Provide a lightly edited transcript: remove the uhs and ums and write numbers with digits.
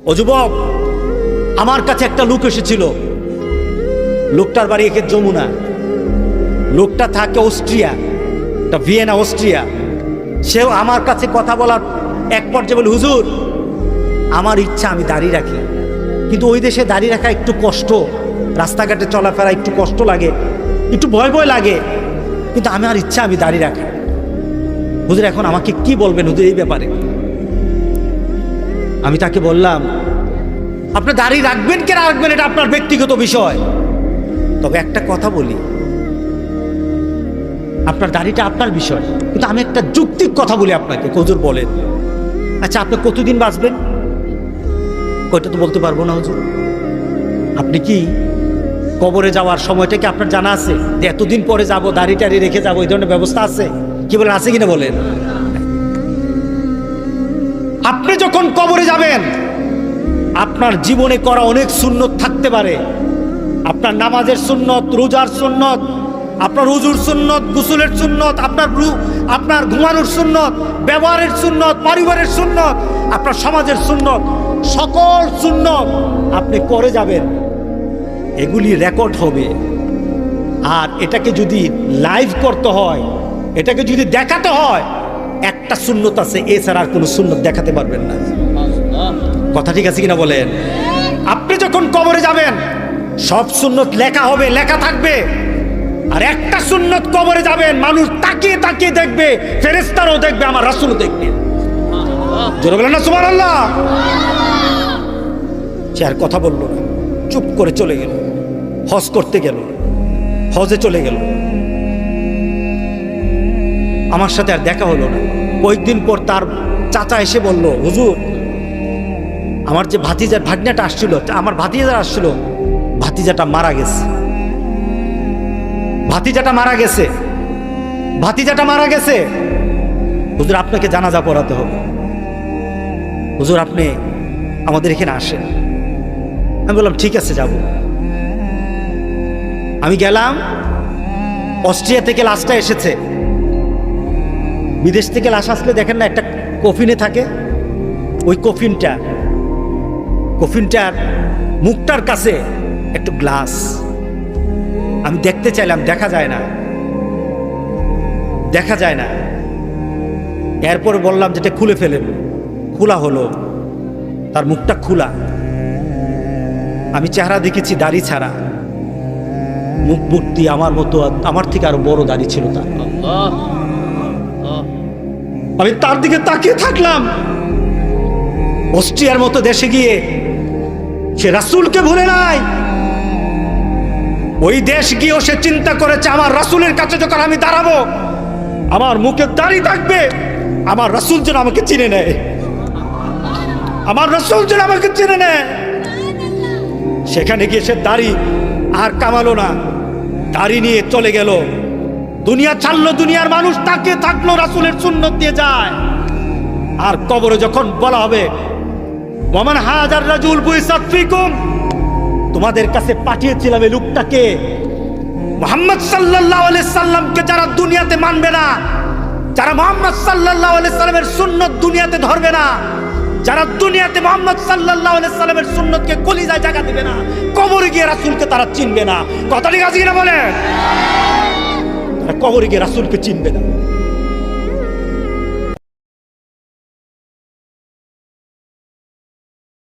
ও যুবক, আমার কাছে একটা লোক এসেছিল। লোকটার বাড়ি একে যমুনা। লোকটা থাকে অস্ট্রিয়া, ভিয়েনা অস্ট্রিয়া। সেও আমার কাছে কথা বলার এক পর্যায়ে বলে, হুজুর আমার ইচ্ছা আমি দাড়ি রাখি, কিন্তু ওই দেশে দাড়ি রাখা একটু কষ্ট, রাস্তাঘাটে চলাফেরা একটু কষ্ট লাগে, একটু ভয় ভয় লাগে, কিন্তু আমার ইচ্ছা আমি দাড়ি রাখি। হুজুর এখন আমাকে কি বলবেন হুজুর এই ব্যাপারে? আমি তাকে বললাম, আপনি দাড়ি রাখবেন কি রাখবেন এটা আপনার ব্যক্তিগত বিষয়, তবে একটা কথা বলি, আপনার দাড়িটা আপনার বিষয়, কিন্তু আমি একটা যৌক্তিক কথা বলি আপনাকে। হুজুর বলেন, আচ্ছা আপনি কতদিন বাঁচবেন? কয়টা তো বলতে পারবো না হুজুর। আপনি কি কবরে যাওয়ার সময়টা কি আপনার জানা আছে যে এতদিন পরে যাব, দাড়ি টাড়ি রেখে যাবো, এই ধরনের ব্যবস্থা আছে? কি বলেন, আছে কিনা বলেন? আপনি যখন কবরে যাবেন, আপনার জীবনে করা অনেক সুন্নত থাকতে পারে। আপনার নামাজের সুন্নত, রোজার সুন্নত, আপনার উজুর সুন্নত, গোসলের সুন্নত, আপনার ঘুমানোর সুন্নত, ব্যবহারের সুন্নত, পরিবারের সুন্নত, আপনার সমাজের সুন্নত, সকল সুন্নত আপনি করে যাবেন। এগুলি রেকর্ড হবে। আর এটাকে যদি লাইভ করতে হয়, এটাকে যদি দেখাতে হয়, একটা সুন্নত আছে, এছাড়া আর কোনো সুন্নত দেখাতে পারবেন না। কথা ঠিক আছে কিনা বলেন? আপনি যখন কবরে যাবেন, সব সুন্নত লেখা হবে, লেখা থাকবে। আর একটা সুন্নত কবরে যাবেন, মানুষ তাকিয়ে তাকিয়ে দেখবে, ফেরেশতারাও দেখবে, আমার রাসূলও দেখবে। জোরে বলেন না সুবহানাল্লাহ। সে আর কথা বলল না, চুপ করে চলে গেল। হজ করতে গেল, হজে চলে গেল। আমার সাথে আর দেখা হলো না। কয়েকদিন পর তার চাচা এসে বলল, হুজুর আমার যে ভাগ্নেটা আসছিল, আমার ভাতিজা আসছিল, ভাতিজাটা মারা গেছে, ভাতিজাটা মারা গেছে, ভাতিজাটা মারা গেছে। হুজুর আপনাকে জানাজা পড়াতে হবে, হুজুর আপনি আমাদের এখানে আসেন। আমি বললাম ঠিক আছে যাব। আমি গেলাম। অস্ট্রিয়া থেকে লাশটা এসেছে। বিদেশ থেকে লাশ আসলে দেখেন না একটা কফিনে থাকে, ওই কফিনটার মুখটার কাছে একটু গ্লাস। আমি দেখতে চাইলাম, দেখা যায় না, দেখা যায় না। এরপরে বললাম যেটা খুলে ফেলেন, খোলা হলো, তার মুখটা খোলা। আমি চেহারা দেখেছি দাড়ি ছাড়া, মুখ ভর্তি আমার মতো, আমার থেকে আরো বড় দাড়ি ছিল তার। আমি তার দিকে তাকিয়ে থাকলাম। অস্ট্রিয়ার মতো দেশে গিয়ে সে রাসূলকে ভুলে নাই। ওই দেশ গিয়েও সে চিন্তা করেছে, আমার রাসূলের কাছে যখন আমি দাঁড়াবো, আমার মুখে দাড়ি থাকবে, আমার রাসূল যেন আমাকে চিনে নেয়, আমার রাসূল যেন আমাকে চিনে নেয়। সেখানে গিয়ে সে দাড়ি আর কামালো না, দাড়ি নিয়ে চলে গেল, দুনিয়া ছাড়লো। দুনিয়ার মানুষ তাকে থাকলো, রাসূলের সুন্নত দিয়ে যায়। আর কবরে যখন বলা হবে, ওয়ামান হাজার রাজুল বুইসাত ফিকুম, তোমাদের কাছে পাঠিয়েছিলাম এই লোকটাকে, মুহাম্মদ সাল্লাল্লাহু আলাইহি সাল্লামকে যারা দুনিয়াতে মানবে না, যারা মুহাম্মদ সাল্লাল্লাহু আলাইহি সাল্লামের সুন্নত দুনিয়াতে ধরবে না, যারা দুনিয়াতে মুহাম্মদ সাল্লাল্লাহু আলাইহি সাল্লামের সুন্নতকে কলিজায় জায়গা দিবে না, কবরে গিয়ে রাসূলকে তারা চিনবে না। কথা ঠিক আছে কিনা বলেন? তারা কবরে গিয়ে রাসূলকে চিনবে না।